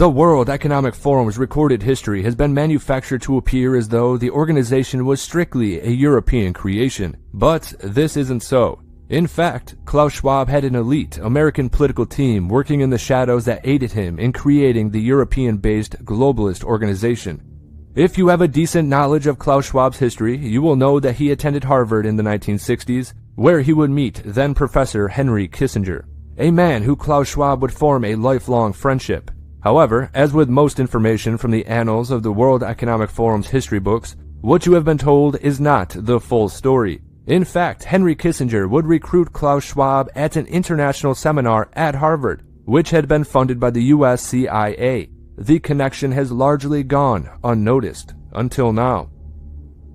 The World Economic Forum's recorded history has been manufactured to appear as though the organization was strictly a European creation, but this isn't so. In fact, Klaus Schwab had an elite American political team working in the shadows that aided him in creating the European-based globalist organization. If you have a decent knowledge of Klaus Schwab's history, you will know that he attended Harvard in the 1960s, where he would meet then-Professor Henry Kissinger, a man who Klaus Schwab would form a lifelong friendship. However, as with most information from the annals of the World Economic Forum's history books, what you have been told is not the full story. In fact, Henry Kissinger would recruit Klaus Schwab at an international seminar at Harvard, which had been funded by the US CIA. The connection has largely gone unnoticed until now.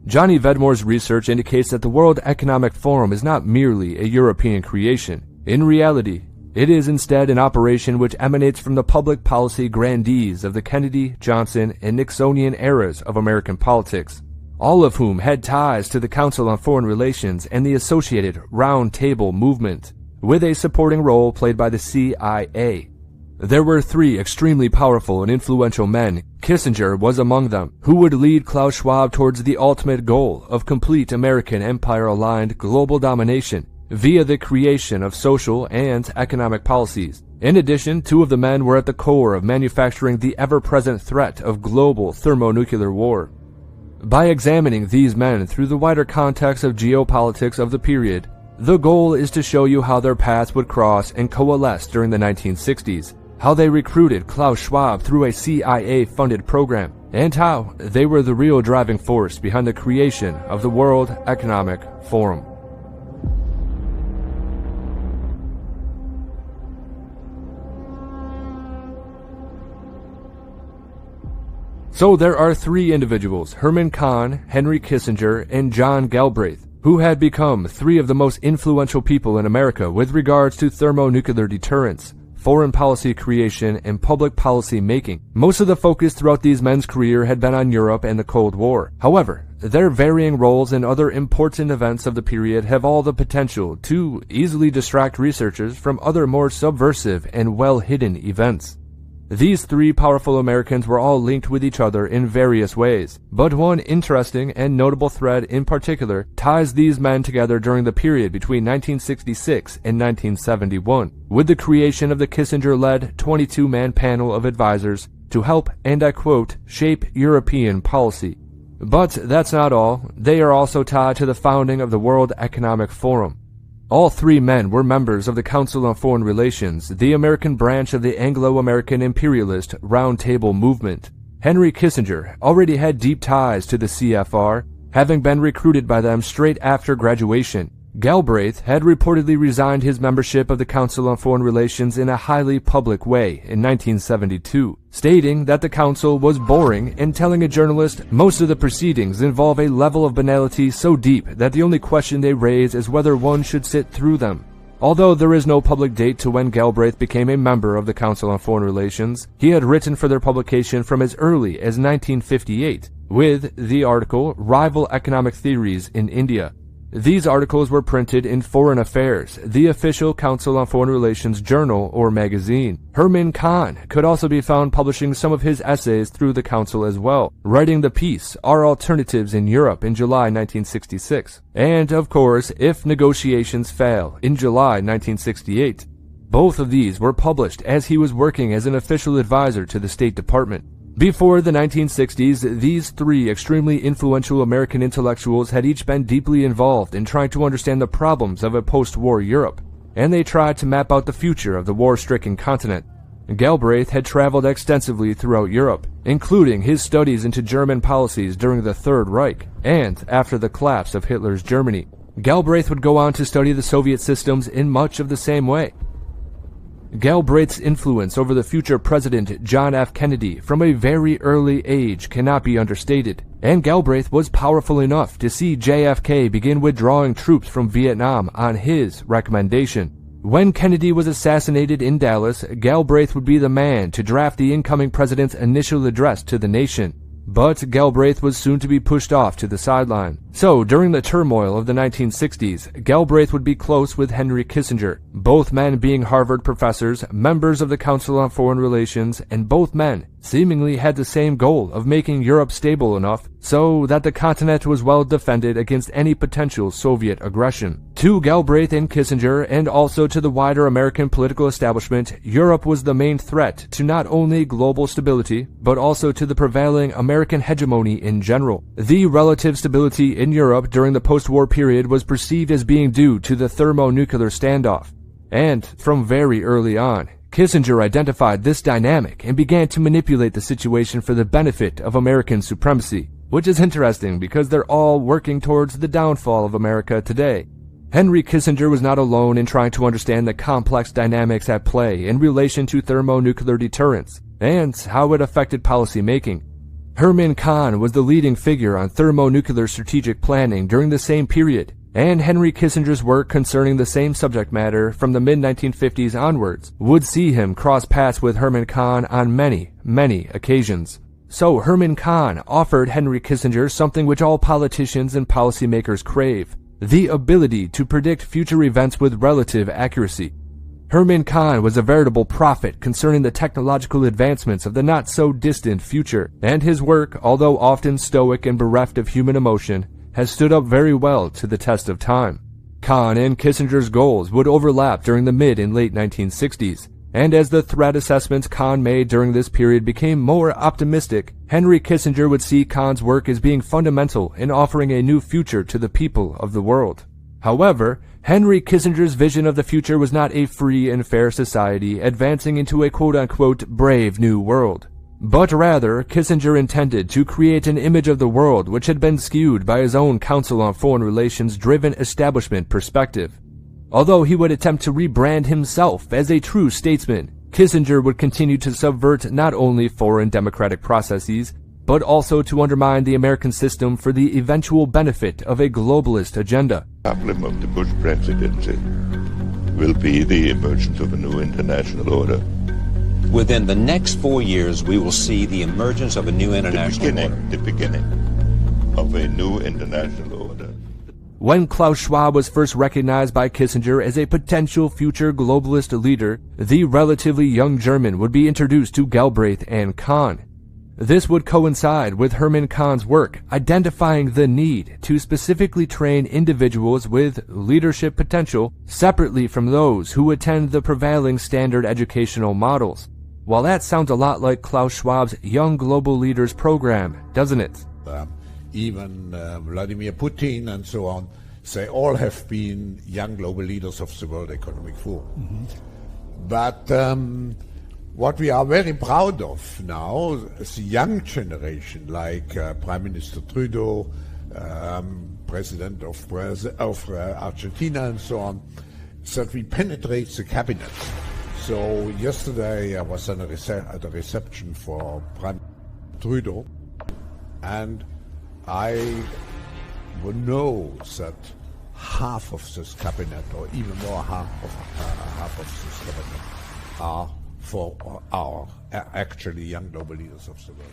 Johnny Vedmore's research indicates that the World Economic Forum is not merely a European creation. In reality, it is instead an operation which emanates from the public policy grandees of the Kennedy, Johnson, and Nixonian eras of American politics, all of whom had ties to the Council on Foreign Relations and the associated Round Table movement, with a supporting role played by the CIA. There were three extremely powerful and influential men, Kissinger was among them, who would lead Klaus Schwab towards the ultimate goal of complete American empire-aligned global domination via the creation of social and economic policies. In addition, two of the men were at the core of manufacturing the ever-present threat of global thermonuclear war. By examining these men through the wider context of geopolitics of the period, the goal is to show you how their paths would cross and coalesce during the 1960s, how they recruited Klaus Schwab through a CIA-funded program, and how they were the real driving force behind the creation of the World Economic Forum. So there are three individuals, Herman Kahn, Henry Kissinger, and John Galbraith, who had become three of the most influential people in America with regards to thermonuclear deterrence, foreign policy creation, and public policy making. Most of the focus throughout these men's career had been on Europe and the Cold War. However, their varying roles in other important events of the period have all the potential to easily distract researchers from other more subversive and well-hidden events. These three powerful Americans were all linked with each other in various ways, but one interesting and notable thread in particular ties these men together during the period between 1966 and 1971, with the creation of the Kissinger-led 22-man panel of advisors to help, and I quote, shape European policy. But that's not all. They are also tied to the founding of the World Economic Forum. All three men were members of the Council on Foreign Relations, the American branch of the Anglo-American imperialist Round Table movement. Henry Kissinger already had deep ties to the CFR, having been recruited by them straight after graduation. Galbraith had reportedly resigned his membership of the Council on Foreign Relations in a highly public way in 1972, stating that the council was boring and telling a journalist most of the proceedings involve a level of banality so deep that the only question they raise is whether one should sit through them. Although there is no public date to when Galbraith became a member of the Council on Foreign Relations, he had written for their publication from as early as 1958, with the article Rival Economic Theories in India. These articles were printed in Foreign Affairs, the official Council on Foreign Relations journal or magazine. Herman Kahn could also be found publishing some of his essays through the council as well, writing the piece Our Alternatives in Europe in July 1966, and, of course, If Negotiations Fail in July 1968. Both of these were published as he was working as an official advisor to the State Department. Before the 1960s, these three extremely influential American intellectuals had each been deeply involved in trying to understand the problems of a post-war Europe, and they tried to map out the future of the war-stricken continent. Galbraith had traveled extensively throughout Europe, including his studies into German policies during the Third Reich and after the collapse of Hitler's Germany. Galbraith would go on to study the Soviet systems in much of the same way. Galbraith's influence over the future President John F. Kennedy from a very early age cannot be understated, and Galbraith was powerful enough to see JFK begin withdrawing troops from Vietnam on his recommendation. When Kennedy was assassinated in Dallas, Galbraith would be the man to draft the incoming president's initial address to the nation. But Galbraith was soon to be pushed off to the sideline. So, during the turmoil of the 1960s, Galbraith would be close with Henry Kissinger, both men being Harvard professors, members of the Council on Foreign Relations, and both men seemingly had the same goal of making Europe stable enough so that the continent was well defended against any potential Soviet aggression. To Galbraith and Kissinger, and also to the wider American political establishment, Europe was the main threat to not only global stability, but also to the prevailing American hegemony in general. The relative stability in Europe during the post-war period was perceived as being due to the thermonuclear standoff. And from very early on, Kissinger identified this dynamic and began to manipulate the situation for the benefit of American supremacy, which is interesting because they're all working towards the downfall of America today. Henry Kissinger was not alone in trying to understand the complex dynamics at play in relation to thermonuclear deterrence and how it affected policy making. Herman Kahn was the leading figure on thermonuclear strategic planning during the same period, and Henry Kissinger's work concerning the same subject matter from the mid-1950s onwards would see him cross paths with Herman Kahn on many, many occasions. So Herman Kahn offered Henry Kissinger something which all politicians and policymakers crave: the ability to predict future events with relative accuracy. Herman Kahn was a veritable prophet concerning the technological advancements of the not-so-distant future, and his work, although often stoic and bereft of human emotion, has stood up very well to the test of time. Kahn and Kissinger's goals would overlap during the mid and late 1960s, and as the threat assessments Kahn made during this period became more optimistic, Henry Kissinger would see Kahn's work as being fundamental in offering a new future to the people of the world. However, Henry Kissinger's vision of the future was not a free and fair society advancing into a quote-unquote brave new world, but rather Kissinger intended to create an image of the world which had been skewed by his own Council on Foreign Relations driven establishment perspective. Although he would attempt to rebrand himself as a true statesman, Kissinger would continue to subvert not only foreign democratic processes, but also to undermine the American system for the eventual benefit of a globalist agenda. The problem of the Bush presidency will be the emergence of a new international order. Within the next 4 years, we will see the emergence of a new international order. The beginning of a new international order. When Klaus Schwab was first recognized by Kissinger as a potential future globalist leader, the relatively young German would be introduced to Galbraith and Kahn. This would coincide with Herman Kahn's work identifying the need to specifically train individuals with leadership potential separately from those who attend the prevailing standard educational models. Well, that sounds a lot like Klaus Schwab's Young Global Leaders program, doesn't it? Even Vladimir Putin and so on, they all have been young global leaders of the World Economic Forum. But what we are very proud of now is the young generation, like Prime Minister Trudeau, President of Argentina and so on, that we penetrate the cabinet. So yesterday I was at a reception for Prime Trudeau, and I know that half of this cabinet, or even more half of this cabinet, are for our actually young global leaders of the world.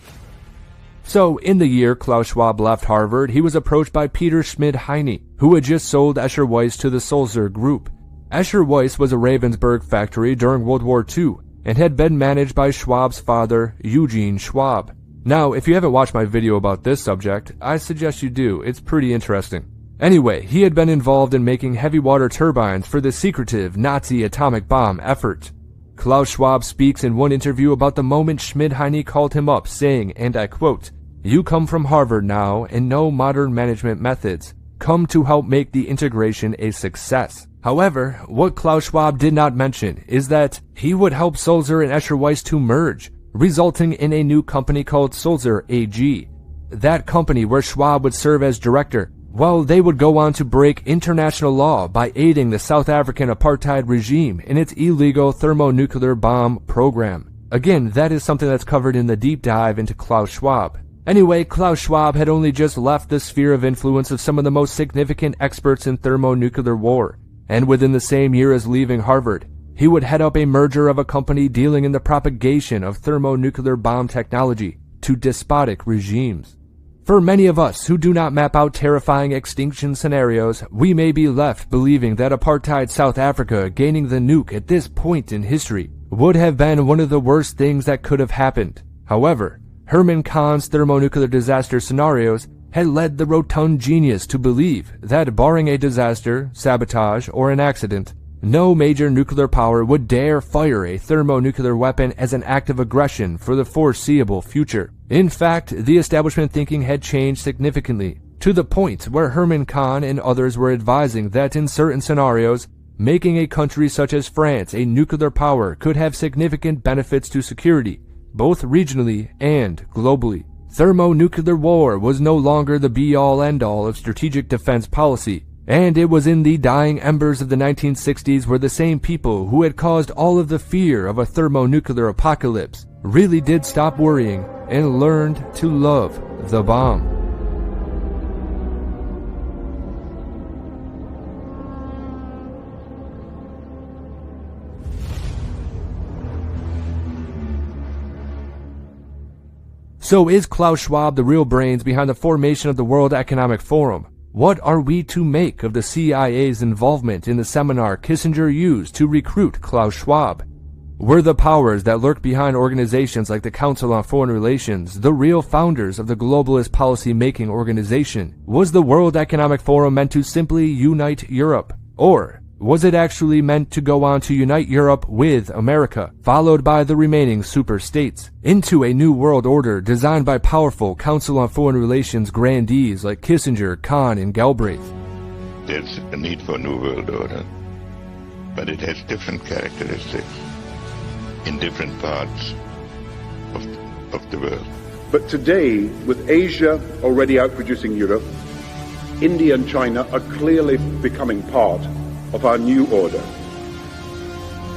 So, in the year Klaus Schwab left Harvard, he was approached by Peter Schmid-Heine, who had just sold Escher Weiss to the Sulzer Group. Escher Weiss was a Ravensburg factory during World War II, and had been managed by Schwab's father, Eugene Schwab. Now, if you haven't watched my video about this subject, I suggest you do. It's pretty interesting. Anyway, he had been involved in making heavy water turbines for the secretive Nazi atomic bomb effort. Klaus Schwab speaks in one interview about the moment Schmid-Heine called him up, saying, and I quote, "You come from Harvard now and know modern management methods. Come to help make the integration a success." However, what Klaus Schwab did not mention is that he would help Sulzer and Escher Weiss to merge, resulting in a new company called Sulzer AG. That company, where Schwab would serve as director, well, they would go on to break international law by aiding the South African apartheid regime in its illegal thermonuclear bomb program. Again, that is something that's covered in the deep dive into Klaus Schwab. Anyway, Klaus Schwab had only just left the sphere of influence of some of the most significant experts in thermonuclear war, and within the same year as leaving Harvard, he would head up a merger of a company dealing in the propagation of thermonuclear bomb technology to despotic regimes. For many of us who do not map out terrifying extinction scenarios, we may be left believing that apartheid South Africa gaining the nuke at this point in history would have been one of the worst things that could have happened. However, Herman Kahn's thermonuclear disaster scenarios had led the rotund genius to believe that barring a disaster, sabotage, or an accident, no major nuclear power would dare fire a thermonuclear weapon as an act of aggression for the foreseeable future. In fact, the establishment thinking had changed significantly, to the point where Herman Kahn and others were advising that in certain scenarios, making a country such as France a nuclear power could have significant benefits to security, both regionally and globally. Thermonuclear war was no longer the be-all end-all of strategic defense policy, and it was in the dying embers of the 1960s where the same people who had caused all of the fear of a thermonuclear apocalypse really did stop worrying and learned to love the bomb. So is Klaus Schwab the real brains behind the formation of the World Economic Forum? What are we to make of the CIA's involvement in the seminar Kissinger used to recruit Klaus Schwab? Were the powers that lurk behind organizations like the Council on Foreign Relations the real founders of the globalist policy-making organization? Was the World Economic Forum meant to simply unite Europe? Or was it actually meant to go on to unite Europe with America, followed by the remaining super-states, into a new world order designed by powerful Council on Foreign Relations grandees like Kissinger, Kahn, and Galbraith? There's a need for a new world order, but it has different characteristics in different parts of the world. But today, with Asia already outproducing Europe, India and China are clearly becoming part of our new order.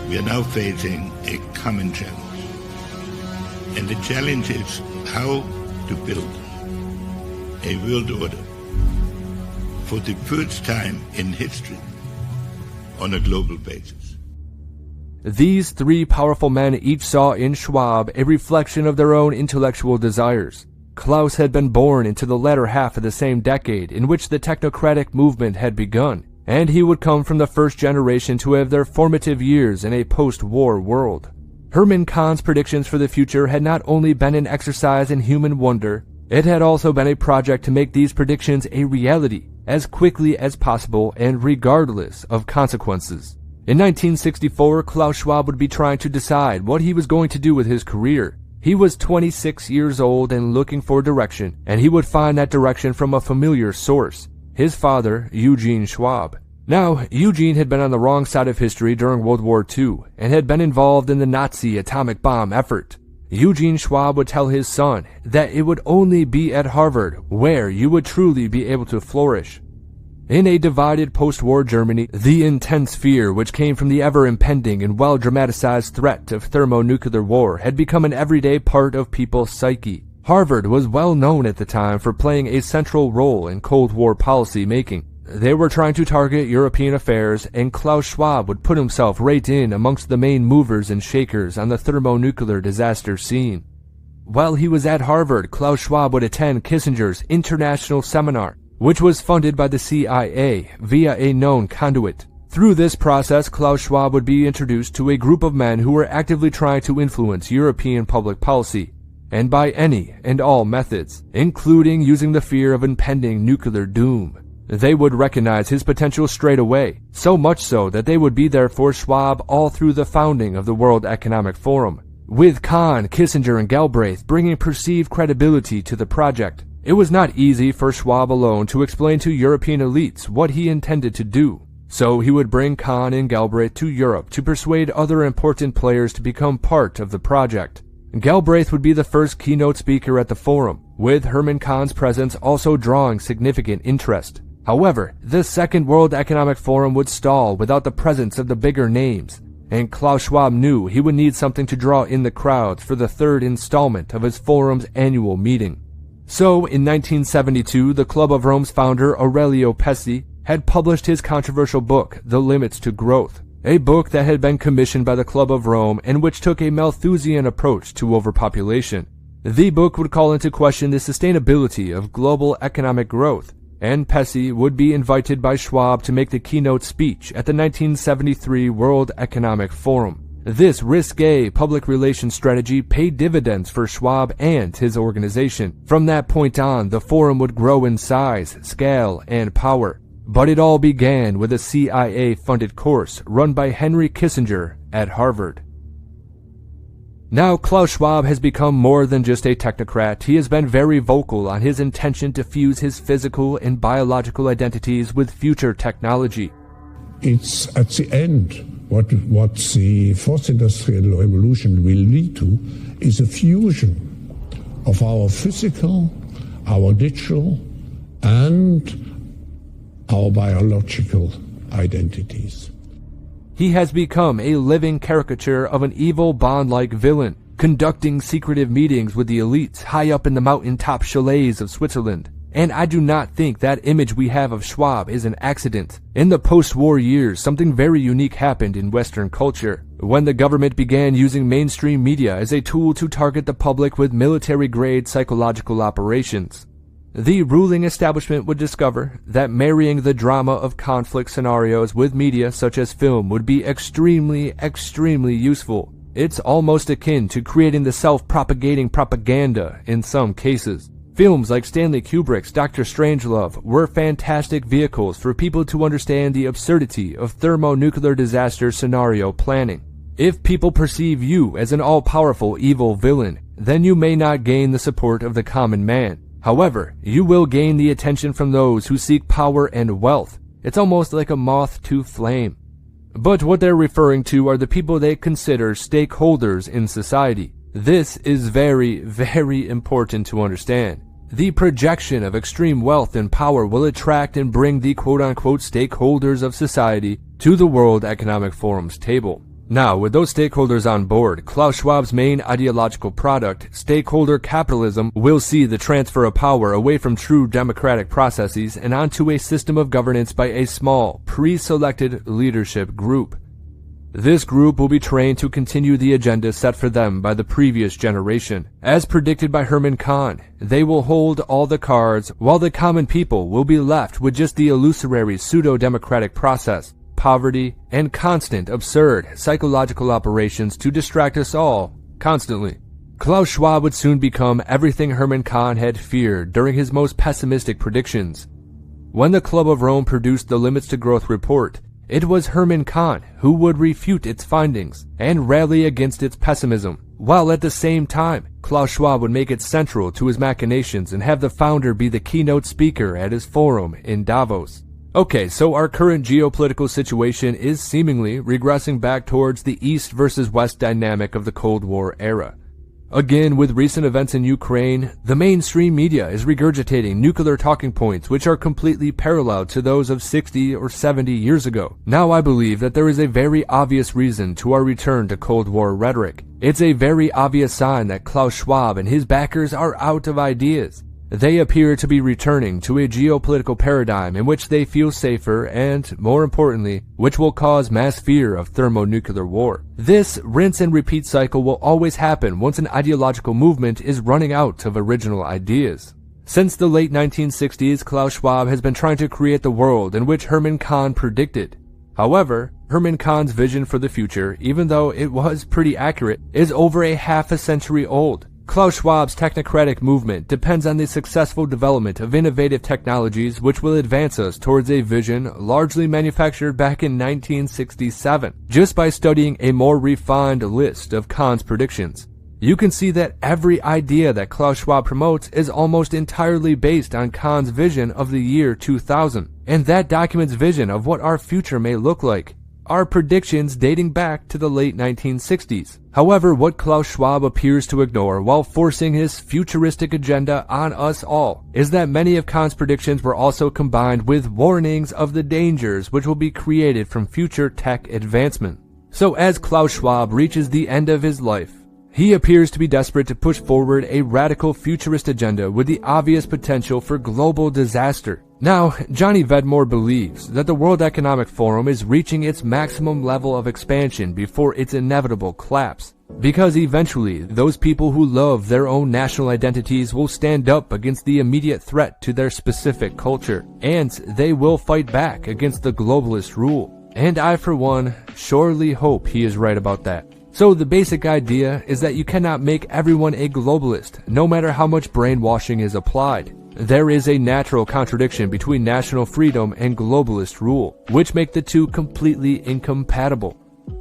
We are now facing a common challenge. And the challenge is how to build a world order for the first time in history on a global basis. These three powerful men each saw in Schwab a reflection of their own intellectual desires. Klaus had been born into the latter half of the same decade in which the technocratic movement had begun, and he would come from the first generation to have their formative years in a post-war world. Herman Kahn's predictions for the future had not only been an exercise in human wonder, it had also been a project to make these predictions a reality as quickly as possible and regardless of consequences. In 1964, Klaus Schwab would be trying to decide what he was going to do with his career. He was 26 years old and looking for direction, and he would find that direction from a familiar source, his father, Eugene Schwab. Now, Eugene had been on the wrong side of history during World War II and had been involved in the Nazi atomic bomb effort. Eugene Schwab would tell his son that it would only be at Harvard where you would truly be able to flourish. In a divided post-war Germany, the intense fear which came from the ever-impending and well-dramatized threat of thermonuclear war had become an everyday part of people's psyche. Harvard was well known at the time for playing a central role in Cold War policy making. They were trying to target European affairs, and Klaus Schwab would put himself right in amongst the main movers and shakers on the thermonuclear disaster scene. While he was at Harvard, Klaus Schwab would attend Kissinger's International Seminar, which was funded by the CIA via a known conduit. Through this process, Klaus Schwab would be introduced to a group of men who were actively trying to influence European public policy, and by any and all methods, including using the fear of impending nuclear doom. They would recognize his potential straight away, so much so that they would be there for Schwab all through the founding of the World Economic Forum, with Kahn, Kissinger, and Galbraith bringing perceived credibility to the project. It was not easy for Schwab alone to explain to European elites what he intended to do, so he would bring Kahn and Galbraith to Europe to persuade other important players to become part of the project. Galbraith would be the first keynote speaker at the forum, with Herman Kahn's presence also drawing significant interest. However, the Second World Economic Forum would stall without the presence of the bigger names, and Klaus Schwab knew he would need something to draw in the crowds for the third installment of his forum's annual meeting. So, in 1972, the Club of Rome's founder, Aurelio Pesci, had published his controversial book, The Limits to Growth, a book that had been commissioned by the Club of Rome and which took a Malthusian approach to overpopulation. The book would call into question the sustainability of global economic growth, and Pesce would be invited by Schwab to make the keynote speech at the 1973 World Economic Forum. This risque public relations strategy paid dividends for Schwab and his organization. From that point on, the forum would grow in size, scale, and power. But it all began with a CIA-funded course run by Henry Kissinger at Harvard. Now, Klaus Schwab has become more than just a technocrat. He has been very vocal on his intention to fuse his physical and biological identities with future technology. It's at the end what the fourth industrial revolution will lead to is a fusion of our physical, our digital, and our biological identities. He has become a living caricature of an evil Bond-like villain, conducting secretive meetings with the elites high up in the mountaintop chalets of Switzerland. And I do not think that image we have of Schwab is an accident. In the post-war years, something very unique happened in Western culture, when the government began using mainstream media as a tool to target the public with military-grade psychological operations. The ruling establishment would discover that marrying the drama of conflict scenarios with media such as film would be extremely useful. It's almost akin to creating the self-propagating propaganda in some cases. Films like Stanley Kubrick's Dr. Strangelove were fantastic vehicles for people to understand the absurdity of thermonuclear disaster scenario planning. If people perceive you as an all-powerful evil villain, then you may not gain the support of the common man. However, you will gain the attention from those who seek power and wealth. It's almost like a moth to flame. But what they're referring to are the people they consider stakeholders in society. This is very important to understand. The projection of extreme wealth and power will attract and bring the quote-unquote stakeholders of society to the World Economic Forum's table. Now, with those stakeholders on board, Klaus Schwab's main ideological product, stakeholder capitalism, will see the transfer of power away from true democratic processes and onto a system of governance by a small, pre-selected leadership group. This group will be trained to continue the agenda set for them by the previous generation. As predicted by Herman Kahn, they will hold all the cards, while the common people will be left with just the illusory pseudo-democratic process, poverty, and constant, absurd, psychological operations to distract us all, constantly. Klaus Schwab would soon become everything Herman Kahn had feared during his most pessimistic predictions. When the Club of Rome produced the Limits to Growth report, it was Herman Kahn who would refute its findings and rally against its pessimism, while at the same time, Klaus Schwab would make it central to his machinations and have the founder be the keynote speaker at his forum in Davos. Okay, so our current geopolitical situation is seemingly regressing back towards the East versus West dynamic of the Cold War era. Again, with recent events in Ukraine, the mainstream media is regurgitating nuclear talking points which are completely parallel to those of 60 or 70 years ago. Now I believe that there is a very obvious reason to our return to Cold War rhetoric. It's a very obvious sign that Klaus Schwab and his backers are out of ideas. They appear to be returning to a geopolitical paradigm in which they feel safer and, more importantly, which will cause mass fear of thermonuclear war. This rinse and repeat cycle will always happen once an ideological movement is running out of original ideas. Since the late 1960s, Klaus Schwab has been trying to create the world in which Herman Kahn predicted. However, Herman Kahn's vision for the future, even though it was pretty accurate, is over a half a century old. Klaus Schwab's technocratic movement depends on the successful development of innovative technologies which will advance us towards a vision largely manufactured back in 1967. Just by studying a more refined list of Kahn's predictions, you can see that every idea that Klaus Schwab promotes is almost entirely based on Kahn's vision of the year 2000, and that document's vision of what our future may look like are predictions dating back to the late 1960s. However, what Klaus Schwab appears to ignore while forcing his futuristic agenda on us all is that many of Kahn's predictions were also combined with warnings of the dangers which will be created from future tech advancement. So as Klaus Schwab reaches the end of his life, he appears to be desperate to push forward a radical futurist agenda with the obvious potential for global disaster. Now, Johnny Vedmore believes that the World Economic Forum is reaching its maximum level of expansion before its inevitable collapse. Because eventually, those people who love their own national identities will stand up against the immediate threat to their specific culture, and they will fight back against the globalist rule. And I, for one, surely hope he is right about that. So the basic idea is that you cannot make everyone a globalist, no matter how much brainwashing is applied. There is a natural contradiction between national freedom and globalist rule, which make the two completely incompatible.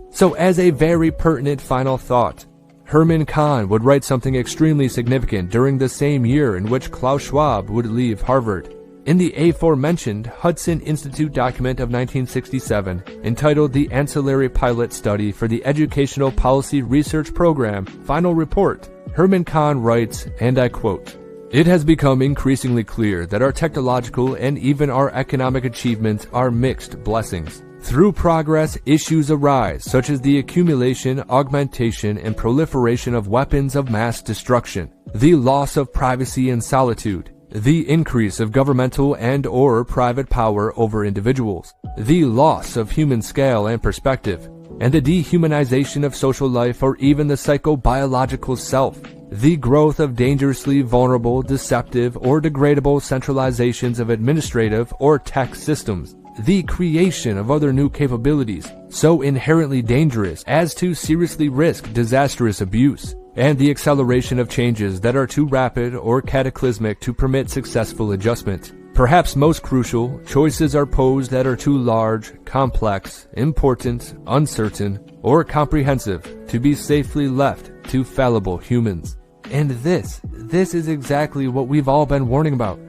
So as a very pertinent final thought, Herman Kahn would write something extremely significant during the same year in which Klaus Schwab would leave Harvard. In the aforementioned Hudson Institute document of 1967, entitled The Ancillary Pilot Study for the Educational Policy Research Program, Final Report, Herman Kahn writes, and I quote, "It has become increasingly clear that our technological and even our economic achievements are mixed blessings. Through progress, issues arise, such as the accumulation, augmentation, and proliferation of weapons of mass destruction, the loss of privacy and solitude, the increase of governmental and/or private power over individuals, the loss of human scale and perspective, and the dehumanization of social life or even the psychobiological self, the growth of dangerously vulnerable, deceptive, or degradable centralizations of administrative or tech systems, the creation of other new capabilities so inherently dangerous as to seriously risk disastrous abuse, and the acceleration of changes that are too rapid or cataclysmic to permit successful adjustment. Perhaps most crucial, choices are posed that are too large, complex, important, uncertain, or comprehensive to be safely left to fallible humans." And this is exactly what we've all been warning about.